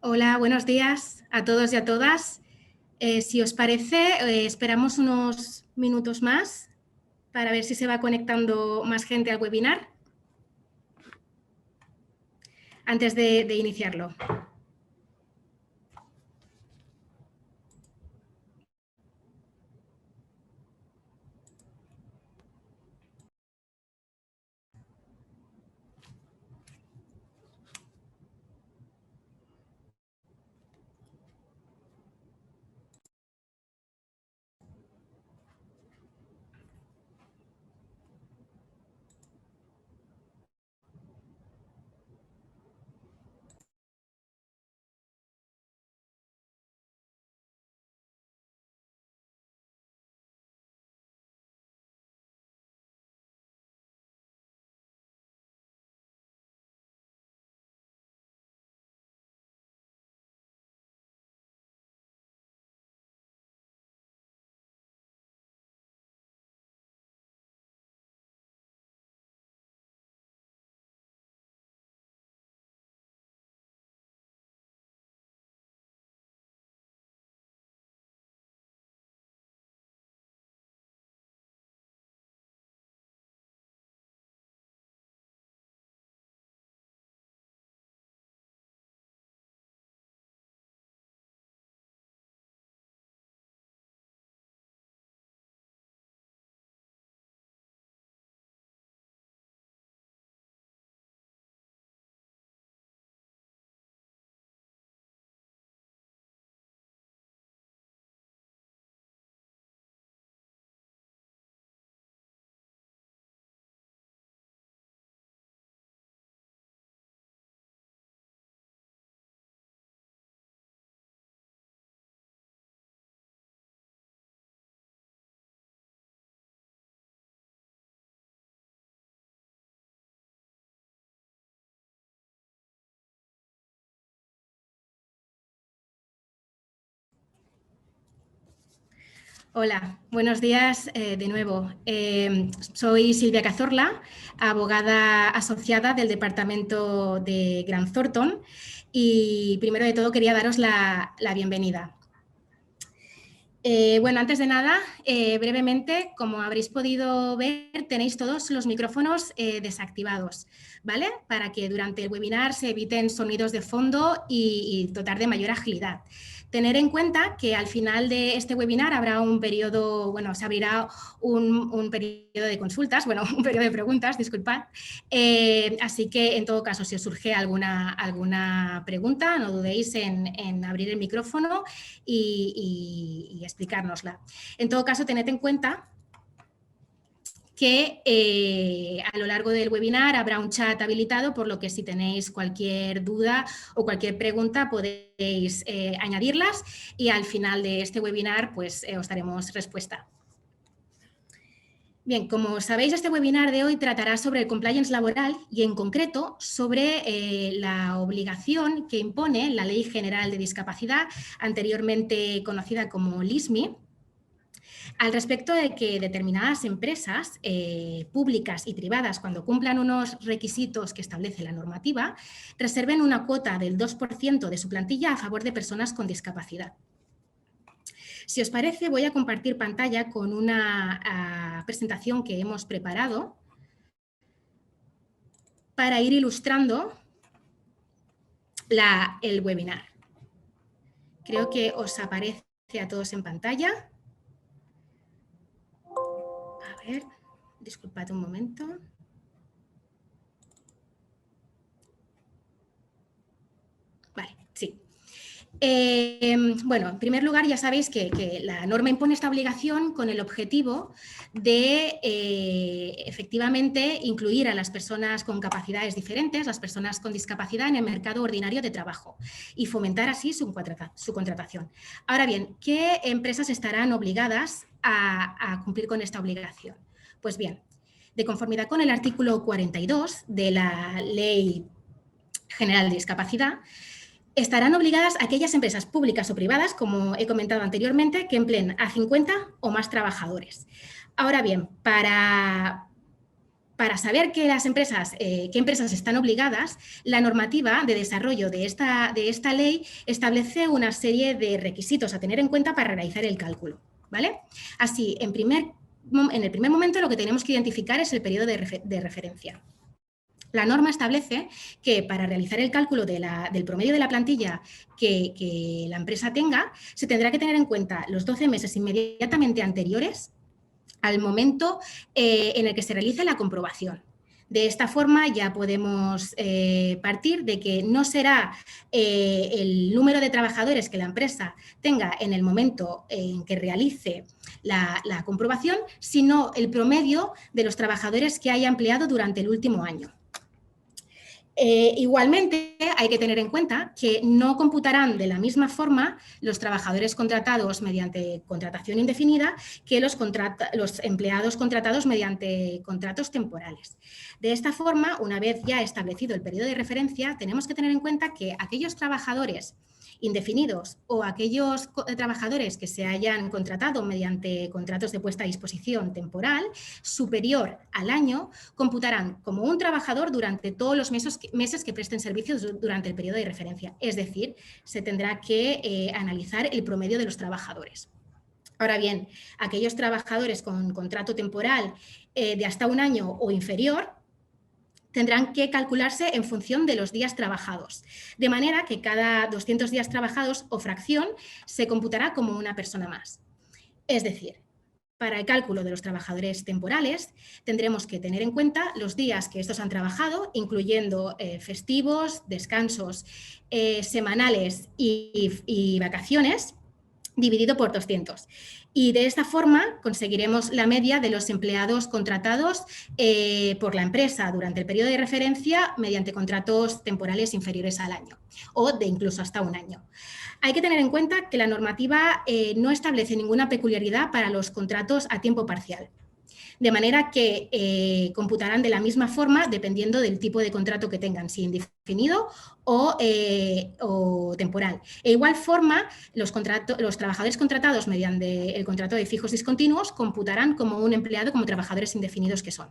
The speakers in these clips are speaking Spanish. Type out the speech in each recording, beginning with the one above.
Hola, buenos días a todos y a todas. Si os parece, esperamos unos minutos más para ver si se va conectando más gente al webinar antes de iniciarlo. Hola, buenos días de nuevo. Soy Silvia Cazorla, abogada asociada del departamento de Grant Thornton y primero de todo quería daros la bienvenida. Bueno, antes de nada, brevemente, como habréis podido ver, tenéis todos los micrófonos desactivados, ¿vale? Para que durante el webinar se eviten sonidos de fondo y dotar de mayor agilidad. Tener en cuenta que al final de este webinar habrá un periodo, bueno, se abrirá un periodo de consultas, bueno, un periodo de preguntas, disculpad. Así que, en todo caso, si os surge alguna pregunta, no dudéis en abrir el micrófono y explicárnosla. En todo caso, tened en cuenta que a lo largo del webinar habrá un chat habilitado, por lo que si tenéis cualquier duda o cualquier pregunta podéis añadirlas y al final de este webinar pues os daremos respuesta. Bien, como sabéis, este webinar de hoy tratará sobre el compliance laboral y en concreto sobre la obligación que impone la Ley General de Discapacidad, anteriormente conocida como LISMI, al respecto de que determinadas empresas públicas y privadas, cuando cumplan unos requisitos que establece la normativa, reserven una cuota del 2% de su plantilla a favor de personas con discapacidad. Si os parece, voy a compartir pantalla con una presentación que hemos preparado para ir ilustrando el webinar. Creo que os aparece a todos en pantalla. A ver, disculpad un momento. Vale, sí. Bueno, en primer lugar, ya sabéis que la norma impone esta obligación con el objetivo de efectivamente incluir a las personas con capacidades diferentes, las personas con discapacidad en el mercado ordinario de trabajo y fomentar así su contratación. Ahora bien, ¿qué empresas estarán obligadas a cumplir con esta obligación? Pues bien, de conformidad con el artículo 42 de la Ley General de Discapacidad, estarán obligadas aquellas empresas públicas o privadas, como he comentado anteriormente, que empleen a 50 o más trabajadores. Ahora bien, para para saber qué empresas están obligadas, la normativa de desarrollo de esta ley establece una serie de requisitos a tener en cuenta para realizar el cálculo, ¿vale? Así, en el primer momento lo que tenemos que identificar es el periodo de referencia. La norma establece que para realizar el cálculo del promedio de la plantilla que la empresa tenga, se tendrá que tener en cuenta los 12 meses inmediatamente anteriores al momento en el que se realice la comprobación. De esta forma ya podemos partir de que no será el número de trabajadores que la empresa tenga en el momento en que realice la comprobación, sino el promedio de los trabajadores que haya empleado durante el último año. Igualmente, hay que tener en cuenta que no computarán de la misma forma los trabajadores contratados mediante contratación indefinida que los empleados contratados mediante contratos temporales. De esta forma, una vez ya establecido el periodo de referencia, tenemos que tener en cuenta que aquellos trabajadores indefinidos o aquellos trabajadores que se hayan contratado mediante contratos de puesta a disposición temporal superior al año computarán como un trabajador durante todos los meses que presten servicios durante el periodo de referencia. Es decir, se tendrá que analizar el promedio de los trabajadores. Ahora bien, aquellos trabajadores con contrato temporal de hasta un año o inferior tendrán que calcularse en función de los días trabajados, de manera que cada 200 días trabajados o fracción se computará como una persona más. Es decir, para el cálculo de los trabajadores temporales tendremos que tener en cuenta los días que estos han trabajado, incluyendo festivos, descansos semanales y vacaciones, dividido por 200. Y de esta forma conseguiremos la media de los empleados contratados por la empresa durante el periodo de referencia mediante contratos temporales inferiores al año o de incluso hasta un año. Hay que tener en cuenta que la normativa no establece ninguna peculiaridad para los contratos a tiempo parcial, de manera que computarán de la misma forma dependiendo del tipo de contrato que tengan, si indefinido o temporal. De igual forma, los trabajadores contratados mediante el contrato de fijos discontinuos computarán como un empleado como trabajadores indefinidos que son.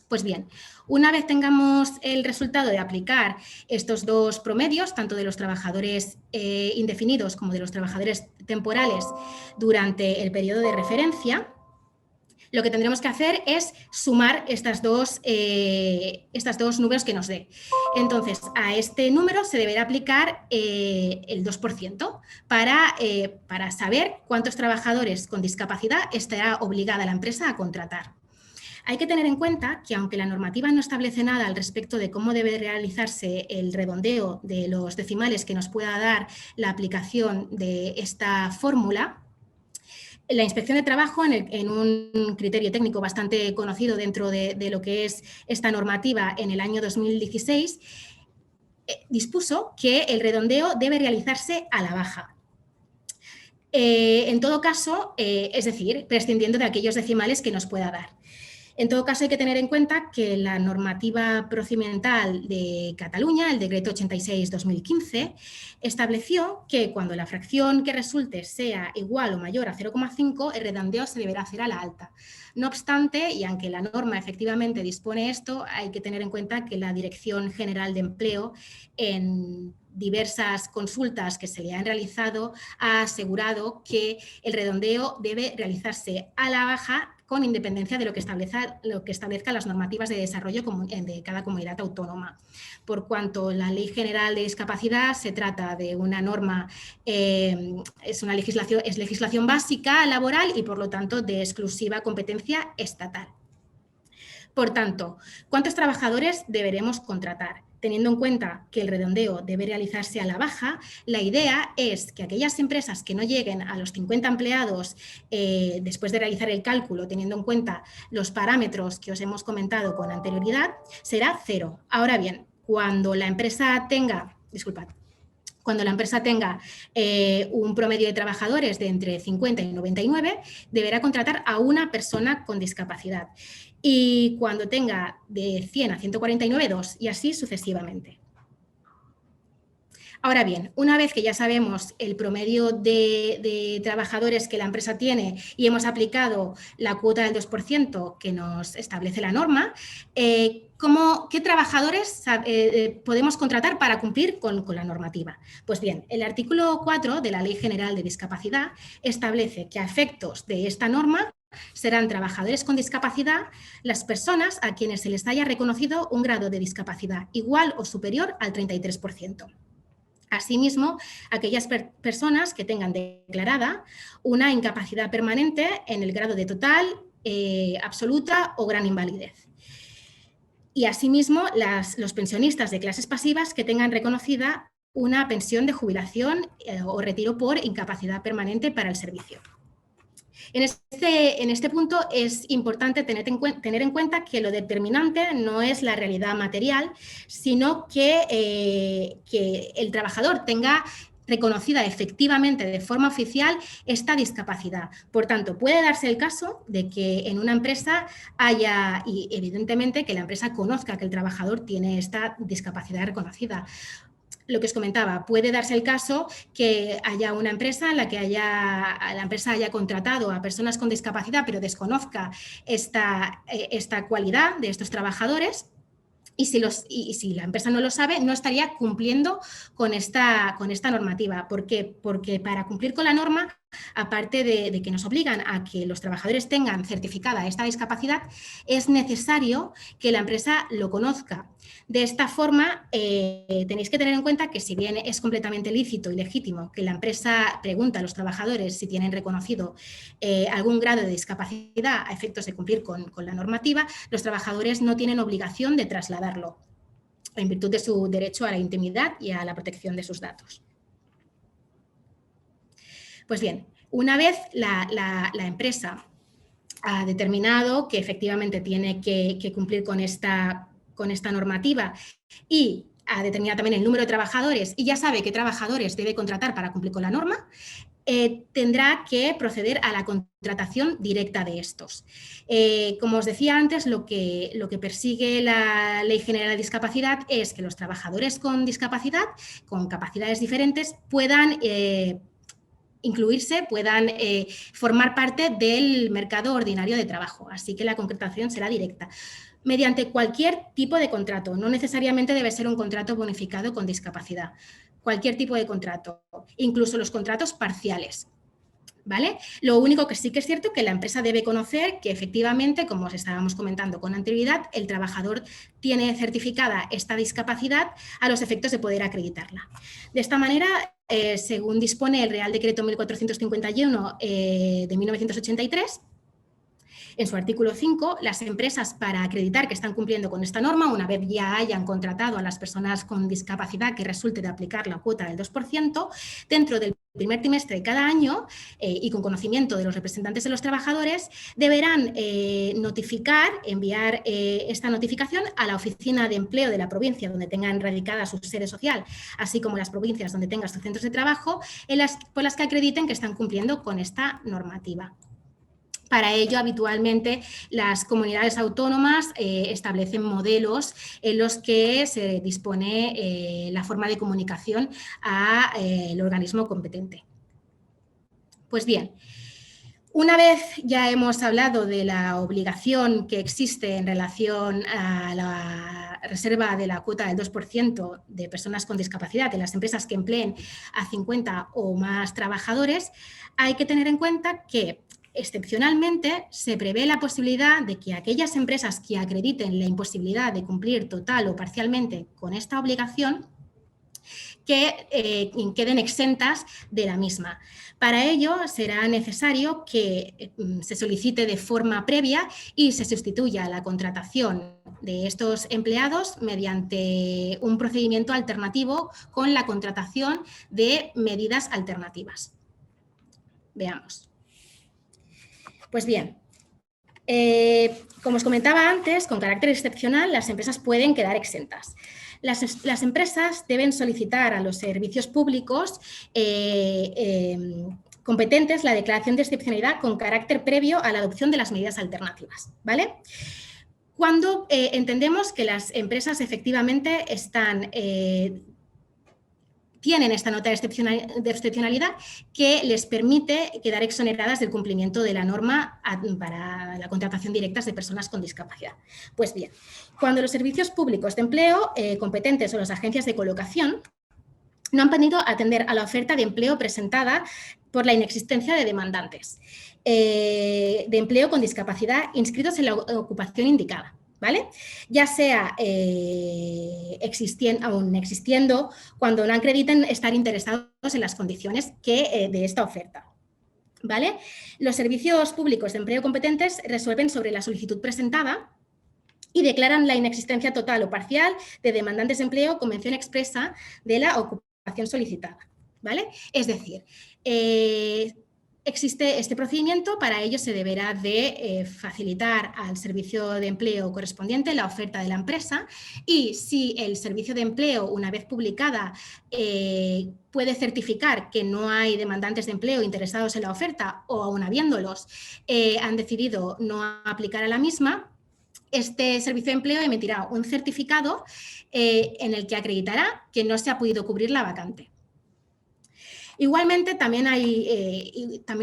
Pues bien, una vez tengamos el resultado de aplicar estos dos promedios, tanto de los trabajadores indefinidos como de los trabajadores temporales durante el periodo de referencia, lo que tendremos que hacer es sumar estas dos números que nos dé. Entonces, a este número se deberá aplicar el 2% para saber cuántos trabajadores con discapacidad estará obligada la empresa a contratar. Hay que tener en cuenta que, aunque la normativa no establece nada al respecto de cómo debe realizarse el redondeo de los decimales que nos pueda dar la aplicación de esta fórmula, la Inspección de Trabajo, en un criterio técnico bastante conocido dentro de lo que es esta normativa en el año 2016, dispuso que el redondeo debe realizarse a la baja. En todo caso, es decir, prescindiendo de aquellos decimales que nos pueda dar. En todo caso, hay que tener en cuenta que la normativa procedimental de Cataluña, el decreto 86/2015, estableció que cuando la fracción que resulte sea igual o mayor a 0,5, el redondeo se deberá hacer a la alta. No obstante, y aunque la norma efectivamente dispone esto, hay que tener en cuenta que la Dirección General de Empleo, en diversas consultas que se le han realizado, ha asegurado que el redondeo debe realizarse a la baja con independencia de lo que establezca las normativas de desarrollo de cada comunidad autónoma. Por cuanto la Ley General de Discapacidad se trata de una norma, es legislación básica laboral y por lo tanto de exclusiva competencia estatal. Por tanto, ¿cuántos trabajadores deberemos contratar? Teniendo en cuenta que el redondeo debe realizarse a la baja, la idea es que aquellas empresas que no lleguen a los 50 empleados después de realizar el cálculo, teniendo en cuenta los parámetros que os hemos comentado con anterioridad, será 0. Ahora bien, cuando la empresa tenga un promedio de trabajadores de entre 50 y 99, deberá contratar a una persona con discapacidad. Y cuando tenga de 100 a 149, 2, y así sucesivamente. Ahora bien, una vez que ya sabemos el promedio de trabajadores que la empresa tiene y hemos aplicado la cuota del 2% que nos establece la norma, ¿qué trabajadores podemos contratar para cumplir con la normativa? Pues bien, el artículo 4 de la Ley General de Discapacidad establece que a efectos de esta norma serán trabajadores con discapacidad las personas a quienes se les haya reconocido un grado de discapacidad igual o superior al 33%. Asimismo, aquellas personas que tengan declarada una incapacidad permanente en el grado de total, absoluta o gran invalidez. Y asimismo, los pensionistas de clases pasivas que tengan reconocida una pensión de jubilación o retiro por incapacidad permanente para el servicio. En este punto es importante tener en cuenta que lo determinante no es la realidad material, sino que el trabajador tenga reconocida efectivamente de forma oficial esta discapacidad. Por tanto, puede darse el caso de que en una empresa haya, y evidentemente que la empresa conozca que el trabajador tiene esta discapacidad reconocida. Lo que os comentaba, puede darse el caso que haya una empresa en la que la empresa haya contratado a personas con discapacidad, pero desconozca esta cualidad de estos trabajadores. Y si la empresa no lo sabe, no estaría cumpliendo con esta normativa. ¿Por qué? Porque para cumplir con la norma, aparte de que nos obligan a que los trabajadores tengan certificada esta discapacidad, es necesario que la empresa lo conozca. De esta forma, tenéis que tener en cuenta que si bien es completamente lícito y legítimo que la empresa pregunte a los trabajadores si tienen reconocido algún grado de discapacidad a efectos de cumplir con la normativa, los trabajadores no tienen obligación de trasladarlo en virtud de su derecho a la intimidad y a la protección de sus datos. Pues bien, una vez la empresa ha determinado que efectivamente tiene que cumplir con esta normativa y ha determinado también el número de trabajadores y ya sabe qué trabajadores debe contratar para cumplir con la norma, tendrá que proceder a la contratación directa de estos. Como os decía antes, lo que persigue la Ley General de Discapacidad es que los trabajadores con discapacidad, con capacidades diferentes, puedan incluirse, puedan formar parte del mercado ordinario de trabajo. Así que la contratación será directa mediante cualquier tipo de contrato. No necesariamente debe ser un contrato bonificado con discapacidad. Cualquier tipo de contrato, incluso los contratos parciales. ¿Vale? Lo único que sí que es cierto que la empresa debe conocer que efectivamente, como os estábamos comentando con anterioridad, el trabajador tiene certificada esta discapacidad a los efectos de poder acreditarla. De esta manera, según dispone el Real Decreto 1451 de 1983, en su artículo 5, las empresas para acreditar que están cumpliendo con esta norma, una vez ya hayan contratado a las personas con discapacidad que resulte de aplicar la cuota del 2%, dentro del primer trimestre de cada año y con conocimiento de los representantes de los trabajadores, deberán enviar esta notificación a la Oficina de Empleo de la provincia donde tengan radicada su sede social, así como las provincias donde tengan sus centros de trabajo, por las que acrediten que están cumpliendo con esta normativa. Para ello, habitualmente, las comunidades autónomas establecen modelos en los que se dispone la forma de comunicación al organismo competente. Pues bien, una vez ya hemos hablado de la obligación que existe en relación a la reserva de la cuota del 2% de personas con discapacidad en las empresas que empleen a 50 o más trabajadores, hay que tener en cuenta que excepcionalmente, se prevé la posibilidad de que aquellas empresas que acrediten la imposibilidad de cumplir total o parcialmente con esta obligación queden exentas de la misma. Para ello, será necesario que se solicite de forma previa y se sustituya la contratación de estos empleados mediante un procedimiento alternativo con la contratación de medidas alternativas. Veamos. Pues bien, como os comentaba antes, con carácter excepcional, las empresas pueden quedar exentas. Las empresas deben solicitar a los servicios públicos competentes la declaración de excepcionalidad con carácter previo a la adopción de las medidas alternativas, ¿vale? Cuando entendemos que las empresas efectivamente tienen esta nota de excepcionalidad que les permite quedar exoneradas del cumplimiento de la norma para la contratación directa de personas con discapacidad. Pues bien, cuando los servicios públicos de empleo competentes o las agencias de colocación no han podido atender a la oferta de empleo presentada por la inexistencia de demandantes de empleo con discapacidad inscritos en la ocupación indicada, ¿vale? Ya sea aún existiendo cuando no acrediten estar interesados en las condiciones de esta oferta. ¿Vale? Los servicios públicos de empleo competentes resuelven sobre la solicitud presentada y declaran la inexistencia total o parcial de demandantes de empleo con mención expresa de la ocupación solicitada, ¿vale? Es decir, existe este procedimiento, para ello se deberá de facilitar al servicio de empleo correspondiente la oferta de la empresa y si el servicio de empleo, una vez publicada, puede certificar que no hay demandantes de empleo interesados en la oferta o aún habiéndolos, han decidido no aplicar a la misma, este servicio de empleo emitirá un certificado en el que acreditará que no se ha podido cubrir la vacante. Igualmente, también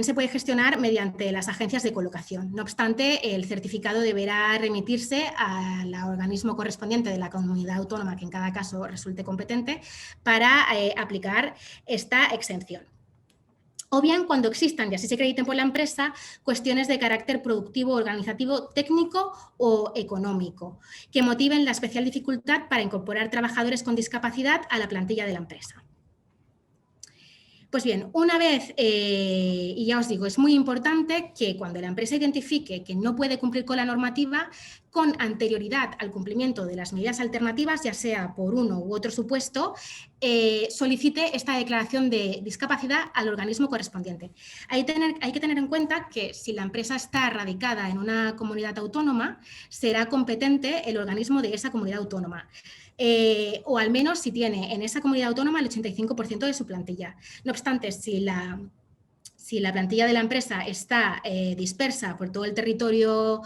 se puede gestionar mediante las agencias de colocación. No obstante, el certificado deberá remitirse al organismo correspondiente de la comunidad autónoma que en cada caso resulte competente para aplicar esta exención. O bien cuando existan, y así se acrediten por la empresa, cuestiones de carácter productivo, organizativo, técnico o económico, que motiven la especial dificultad para incorporar trabajadores con discapacidad a la plantilla de la empresa. Pues bien, una vez, y ya os digo, es muy importante que cuando la empresa identifique que no puede cumplir con la normativa, con anterioridad al cumplimiento de las medidas alternativas, ya sea por uno u otro supuesto, solicite esta declaración de discapacidad al organismo correspondiente. Hay que tener en cuenta que si la empresa está radicada en una comunidad autónoma, será competente el organismo de esa comunidad autónoma. O al menos si tiene en esa comunidad autónoma el 85% de su plantilla. No obstante, si la plantilla de la empresa está dispersa por todo el territorio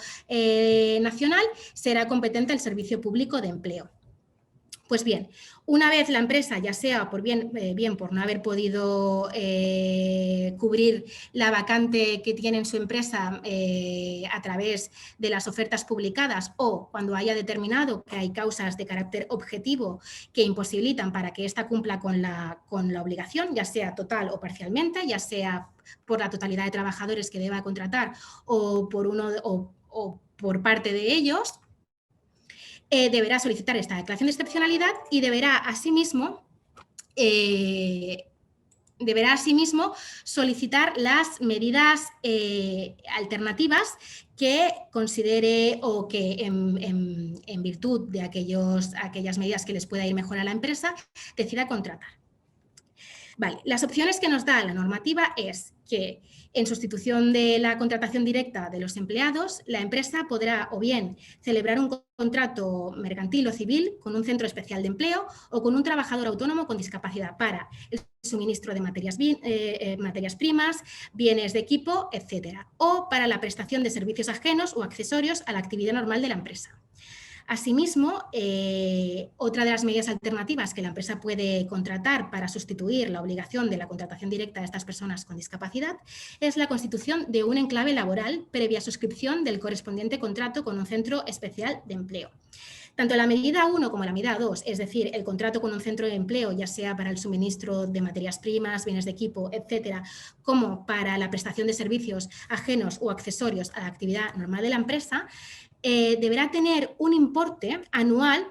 nacional, será competente el Servicio Público de Empleo. Pues bien, una vez la empresa, ya sea por bien por no haber podido cubrir la vacante que tiene en su empresa a través de las ofertas publicadas o cuando haya determinado que hay causas de carácter objetivo que imposibilitan para que ésta cumpla con la obligación, ya sea total o parcialmente, ya sea por la totalidad de trabajadores que deba contratar o por parte de ellos, deberá solicitar esta declaración de excepcionalidad y deberá asimismo solicitar las medidas alternativas que considere o que en virtud de aquellas medidas que les pueda ir mejor a la empresa, decida contratar. Vale, las opciones que nos da la normativa es que en sustitución de la contratación directa de los empleados, la empresa podrá o bien celebrar un contrato mercantil o civil con un centro especial de empleo o con un trabajador autónomo con discapacidad para el suministro de materias primas, bienes de equipo, etcétera, o para la prestación de servicios ajenos o accesorios a la actividad normal de la empresa. Asimismo, otra de las medidas alternativas que la empresa puede contratar para sustituir la obligación de la contratación directa de estas personas con discapacidad es la constitución de un enclave laboral previa suscripción del correspondiente contrato con un centro especial de empleo. Tanto la medida 1 como la medida 2, es decir, el contrato con un centro de empleo, ya sea para el suministro de materias primas, bienes de equipo, etcétera, como para la prestación de servicios ajenos o accesorios a la actividad normal de la empresa, deberá tener un importe anual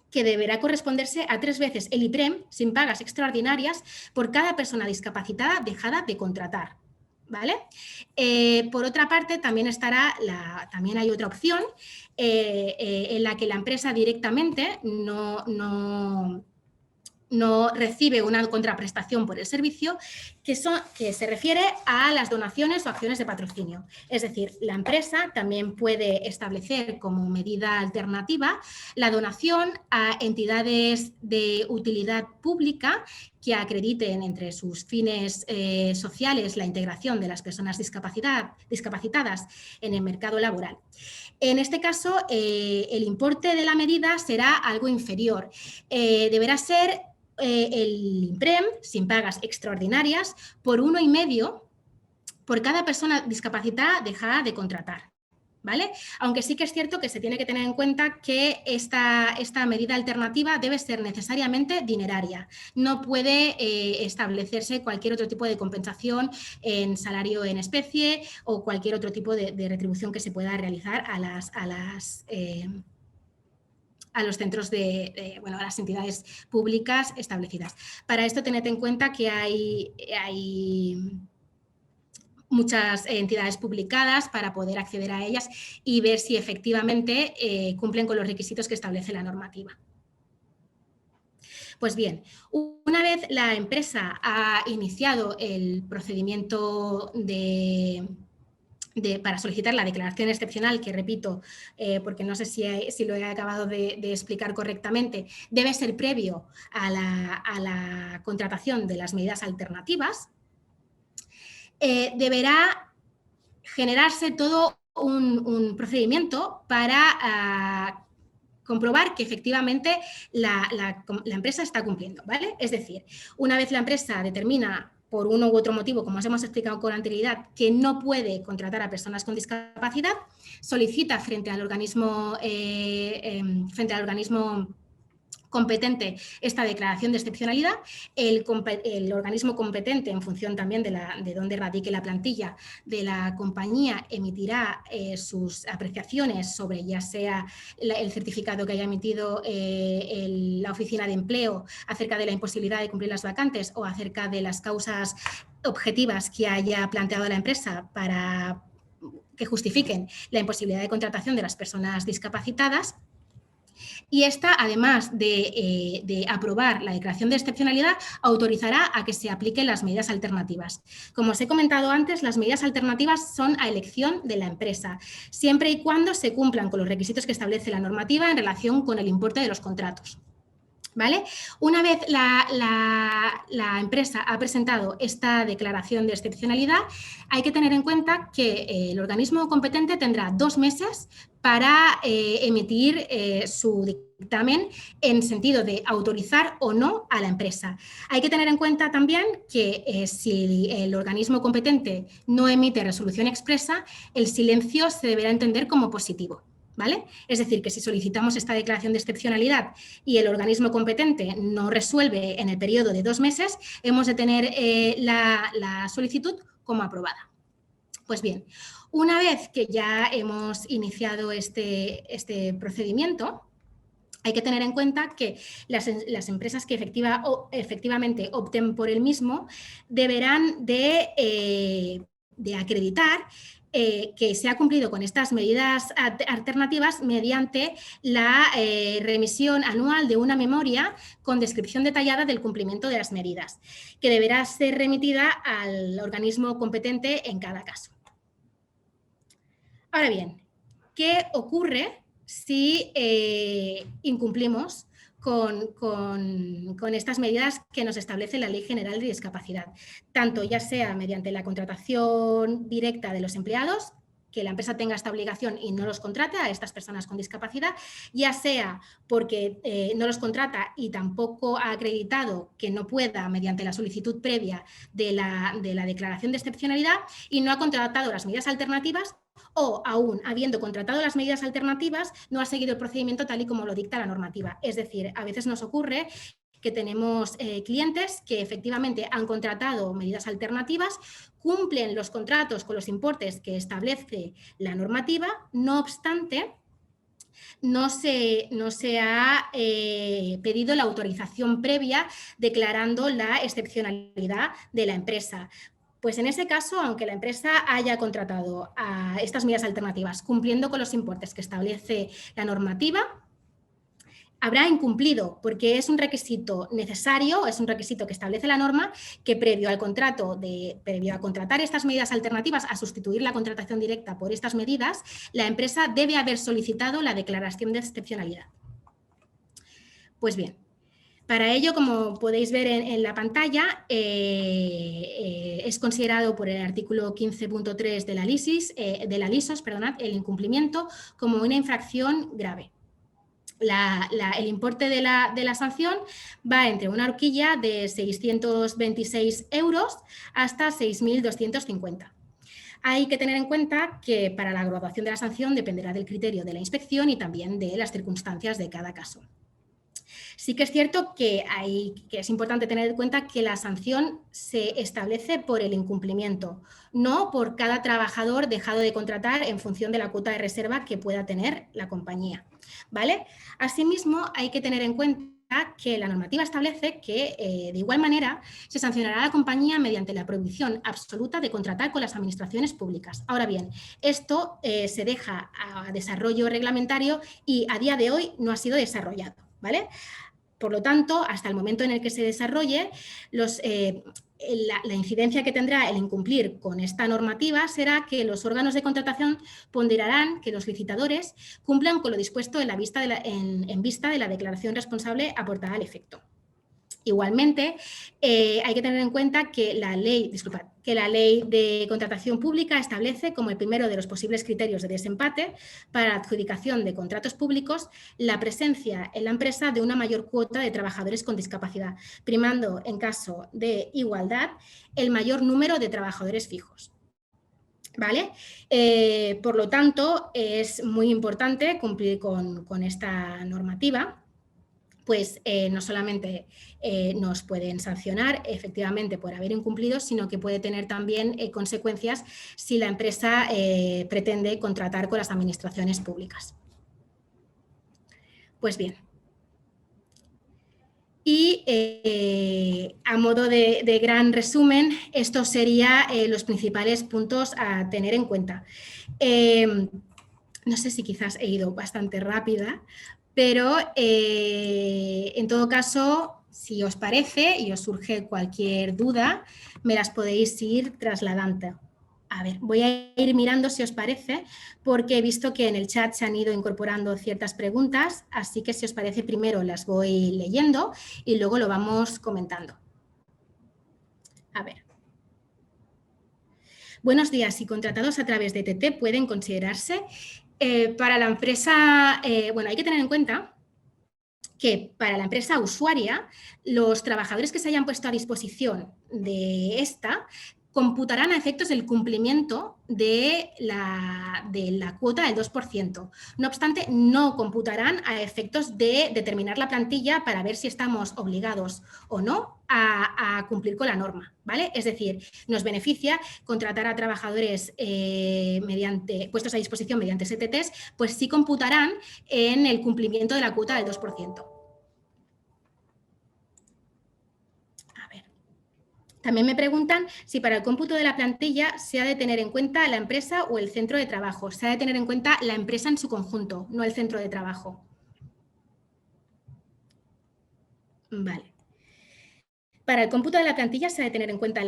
que deberá corresponderse a 3 veces el IPREM sin pagas extraordinarias por cada persona discapacitada dejada de contratar. ¿Vale? Por otra parte, también hay otra opción en la que la empresa directamente no recibe una contraprestación por el servicio que se refiere a las donaciones o acciones de patrocinio. Es decir, la empresa también puede establecer como medida alternativa la donación a entidades de utilidad pública que acrediten entre sus fines sociales la integración de las personas discapacitadas en el mercado laboral. En este caso, el importe de la medida será algo inferior. Deberá ser el IMPREM, sin pagas extraordinarias, por 1,5 por cada persona discapacitada dejada de contratar. ¿Vale? Aunque sí que es cierto que se tiene que tener en cuenta que esta medida alternativa debe ser necesariamente dineraria. No puede establecerse cualquier otro tipo de compensación en salario en especie o cualquier otro tipo de retribución que se pueda realizar a los centros a las entidades públicas establecidas. Para esto tened en cuenta que hay muchas entidades publicadas para poder acceder a ellas y ver si efectivamente cumplen con los requisitos que establece la normativa. Pues bien, una vez la empresa ha iniciado el procedimiento para solicitar la declaración excepcional, que repito, porque no sé si lo he acabado de explicar correctamente, debe ser previo a la contratación de las medidas alternativas, deberá generarse todo un procedimiento para comprobar que efectivamente la empresa está cumpliendo, ¿vale? Es decir, una vez la empresa determina por uno u otro motivo, como os hemos explicado con anterioridad, que no puede contratar a personas con discapacidad, solicita frente al organismo competente esta declaración de excepcionalidad. El organismo competente, en función también de dónde radique la plantilla de la compañía, emitirá sus apreciaciones sobre ya sea el certificado que haya emitido la oficina de empleo acerca de la imposibilidad de cumplir las vacantes o acerca de las causas objetivas que haya planteado la empresa para que justifiquen la imposibilidad de contratación de las personas discapacitadas. Y esta, además de aprobar la declaración de excepcionalidad, autorizará a que se apliquen las medidas alternativas. Como os he comentado antes, las medidas alternativas son a elección de la empresa, siempre y cuando se cumplan con los requisitos que establece la normativa en relación con el importe de los contratos. ¿Vale? Una vez la empresa ha presentado esta declaración de excepcionalidad, hay que tener en cuenta que el organismo competente tendrá 2 meses para emitir su dictamen en sentido de autorizar o no a la empresa. Hay que tener en cuenta también que si el organismo competente no emite resolución expresa, el silencio se deberá entender como positivo. ¿Vale? Es decir, que si solicitamos esta declaración de excepcionalidad y el organismo competente no resuelve en el periodo de 2 meses, hemos de tener la solicitud como aprobada. Pues bien, una vez que ya hemos iniciado este procedimiento, hay que tener en cuenta que las empresas que efectivamente opten por el mismo deberán de acreditar que se ha cumplido con estas medidas alternativas mediante la remisión anual de una memoria con descripción detallada del cumplimiento de las medidas, que deberá ser remitida al organismo competente en cada caso. Ahora bien, ¿qué ocurre si incumplimos con estas medidas que nos establece la Ley General de Discapacidad? Tanto ya sea mediante la contratación directa de los empleados, que la empresa tenga esta obligación y no los contrate a estas personas con discapacidad, ya sea porque no los contrata y tampoco ha acreditado que no pueda mediante la solicitud previa de la declaración de excepcionalidad y no ha contratado las medidas alternativas, o aún habiendo contratado las medidas alternativas no ha seguido el procedimiento tal y como lo dicta la normativa. Es decir, a veces nos ocurre que tenemos clientes que efectivamente han contratado medidas alternativas, cumplen los contratos con los importes que establece la normativa, no obstante, no se ha pedido la autorización previa declarando la excepcionalidad de la empresa. Pues en ese caso, aunque la empresa haya contratado a estas medidas alternativas cumpliendo con los importes que establece la normativa, habrá incumplido, porque es un requisito necesario, es un requisito que establece la norma, que previo a contratar estas medidas alternativas, a sustituir la contratación directa por estas medidas, la empresa debe haber solicitado la declaración de excepcionalidad. Pues bien, para ello, como podéis ver en la pantalla, es considerado por el artículo 15.3 de la LISOS, el incumplimiento como una infracción grave. el importe de la sanción va entre una horquilla de 626 euros hasta 6.250. Hay que tener en cuenta que para la graduación de la sanción dependerá del criterio de la inspección y también de las circunstancias de cada caso. Sí que es cierto que es importante tener en cuenta que la sanción se establece por el incumplimiento, no por cada trabajador dejado de contratar en función de la cuota de reserva que pueda tener la compañía, ¿vale? Asimismo, hay que tener en cuenta que la normativa establece que, de igual manera, se sancionará a la compañía mediante la prohibición absoluta de contratar con las administraciones públicas. Ahora bien, esto se deja a desarrollo reglamentario y a día de hoy no ha sido desarrollado, ¿vale? Por lo tanto, hasta el momento en el que se desarrolle, la incidencia que tendrá el incumplir con esta normativa será que los órganos de contratación ponderarán que los licitadores cumplan con lo dispuesto en vista de la declaración responsable aportada al efecto. Igualmente, hay que tener en cuenta que la ley de contratación pública establece como el primero de los posibles criterios de desempate para la adjudicación de contratos públicos la presencia en la empresa de una mayor cuota de trabajadores con discapacidad, primando en caso de igualdad el mayor número de trabajadores fijos. ¿Vale? Por lo tanto, es muy importante cumplir con esta normativa, pues no solamente nos pueden sancionar efectivamente por haber incumplido, sino que puede tener también consecuencias si la empresa pretende contratar con las administraciones públicas. Pues bien. Y a modo de gran resumen, estos serían los principales puntos a tener en cuenta. No sé si quizás he ido bastante rápida, pero en todo caso, si os parece y os surge cualquier duda, me las podéis ir trasladando. A ver, voy a ir mirando si os parece, porque he visto que en el chat se han ido incorporando ciertas preguntas, así que si os parece primero las voy leyendo y luego lo vamos comentando. A ver. Buenos días, si contratados a través de TT pueden considerarse. Para la empresa, bueno, hay que tener en cuenta que para la empresa usuaria, los trabajadores que se hayan puesto a disposición de esta computarán a efectos del cumplimiento de la cuota del 2%. No obstante, no computarán a efectos de determinar la plantilla para ver si estamos obligados o no a cumplir con la norma, ¿vale? Es decir, nos beneficia contratar a trabajadores puestos a disposición mediante STTs, pues sí computarán en el cumplimiento de la cuota del 2%. A ver. También me preguntan si para el cómputo de la plantilla se ha de tener en cuenta la empresa o el centro de trabajo. Se ha de tener en cuenta la empresa en su conjunto, no el centro de trabajo. Vale. Para el cómputo de la plantilla se ha de tener en cuenta,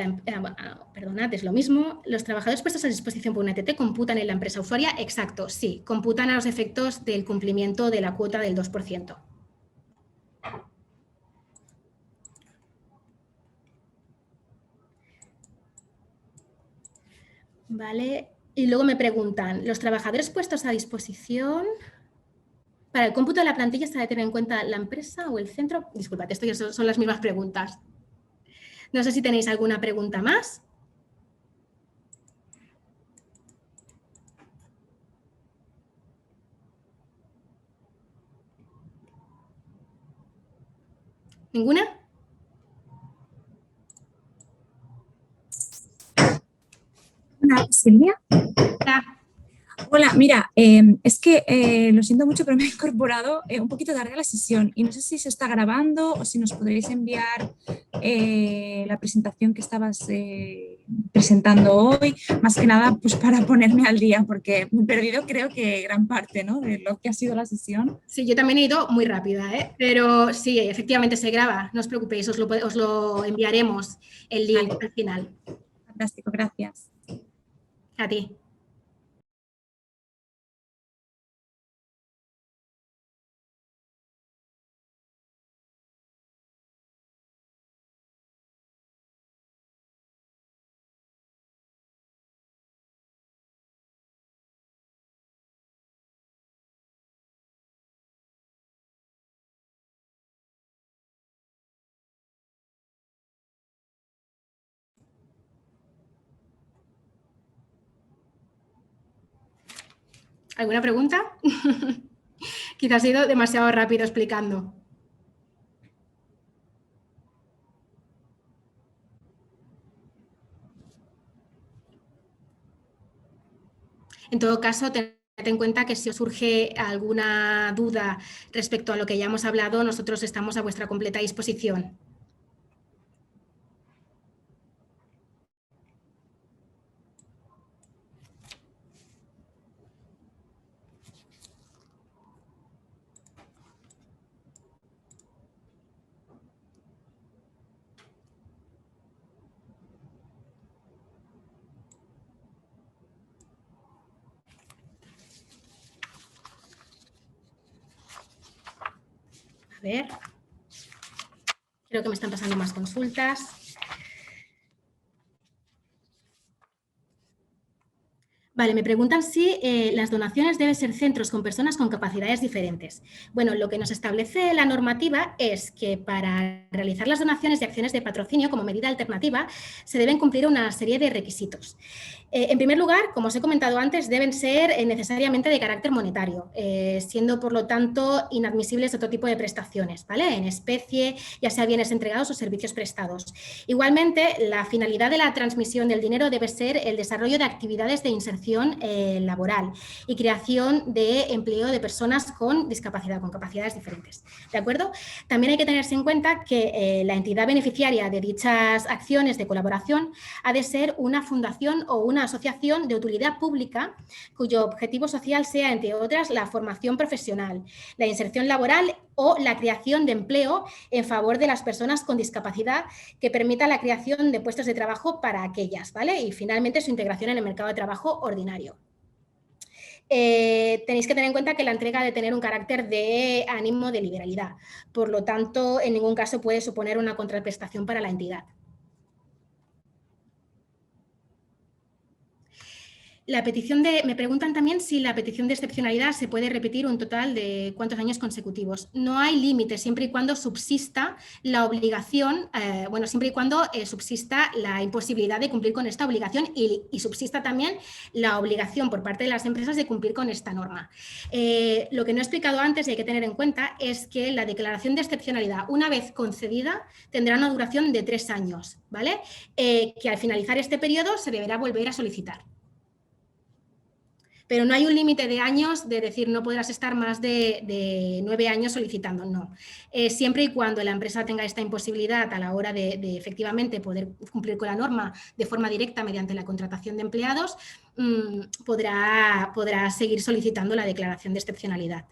perdonad, es lo mismo, los trabajadores puestos a disposición por una ETT computan en la empresa usuaria, exacto, sí, computan a los efectos del cumplimiento de la cuota del 2%. Vale, y luego me preguntan, ¿los trabajadores puestos a disposición para el cómputo de la plantilla se ha de tener en cuenta la empresa o el centro? Disculpad, esto ya son las mismas preguntas. No sé si tenéis alguna pregunta más. ¿Ninguna? Hola, Silvia. Ah, Hola, mira, es que lo siento mucho, pero me he incorporado un poquito tarde a la sesión y no sé si se está grabando o si nos podréis enviar la presentación que estabas presentando hoy, más que nada pues para ponerme al día, porque me he perdido creo que gran parte, ¿no?, de lo que ha sido la sesión. sí, yo también he ido muy rápida, ¿eh? Pero sí, efectivamente se graba, no os preocupéis, os lo enviaremos el link Vale, al final. fantástico, gracias. A ti. ¿Alguna pregunta? Quizás ha sido demasiado rápido explicando. En todo caso, tened en cuenta que si os surge alguna duda respecto a lo que ya hemos hablado, nosotros estamos a vuestra completa disposición. A ver, creo que me están pasando más consultas. Vale, me preguntan si las donaciones deben ser centros con personas con capacidades diferentes. Bueno, lo que nos establece la normativa es que para realizar las donaciones de acciones de patrocinio como medida alternativa se deben cumplir una serie de requisitos. En primer lugar, como os he comentado antes, deben ser necesariamente de carácter monetario, siendo por lo tanto inadmisibles otro tipo de prestaciones, ¿vale? En especie, ya sea bienes entregados o servicios prestados. Igualmente, la finalidad de la transmisión del dinero debe ser el desarrollo de actividades de inserción laboral y creación de empleo de personas con discapacidad, con capacidades diferentes, ¿de acuerdo? También hay que tenerse en cuenta que la entidad beneficiaria de dichas acciones de colaboración ha de ser una fundación o una asociación de utilidad pública cuyo objetivo social sea, entre otras, la formación profesional, la inserción laboral o la creación de empleo en favor de las personas con discapacidad que permita la creación de puestos de trabajo para aquellas, ¿vale? Y finalmente su integración en el mercado de trabajo ordinario. Tenéis que tener en cuenta que la entrega ha de tener un carácter de ánimo de liberalidad, por lo tanto, en ningún caso puede suponer una contraprestación para la entidad. Me preguntan también si la petición de excepcionalidad se puede repetir un total de cuántos años consecutivos. No hay límite, siempre y cuando subsista la obligación, siempre y cuando subsista la imposibilidad de cumplir con esta obligación y subsista también la obligación por parte de las empresas de cumplir con esta norma. Lo que no he explicado antes y hay que tener en cuenta es que la declaración de excepcionalidad, una vez concedida, tendrá una duración de 3 años, ¿vale? Que al finalizar este periodo se deberá volver a solicitar. Pero no hay un límite de años de decir no podrás estar más de 9 años solicitando, no. Siempre y cuando la empresa tenga esta imposibilidad a la hora de efectivamente poder cumplir con la norma de forma directa mediante la contratación de empleados, podrá seguir solicitando la declaración de excepcionalidad.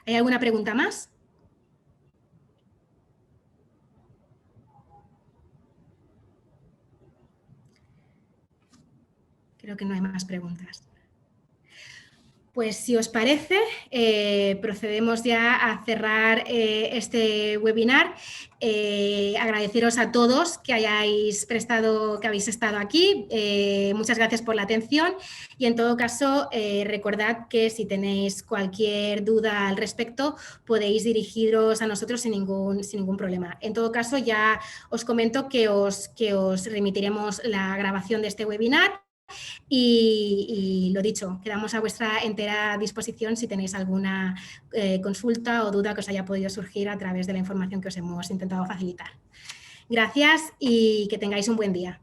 ¿Hay alguna pregunta más? Creo que no hay más preguntas. Pues si os parece, procedemos ya a cerrar este webinar. Agradeceros a todos que habéis estado aquí. Muchas gracias por la atención y en todo caso recordad que si tenéis cualquier duda al respecto podéis dirigiros a nosotros sin ningún problema. En todo caso ya os comento que os remitiremos la grabación de este webinar. Y lo dicho, quedamos a vuestra entera disposición si tenéis alguna consulta o duda que os haya podido surgir a través de la información que os hemos intentado facilitar. Gracias y que tengáis un buen día.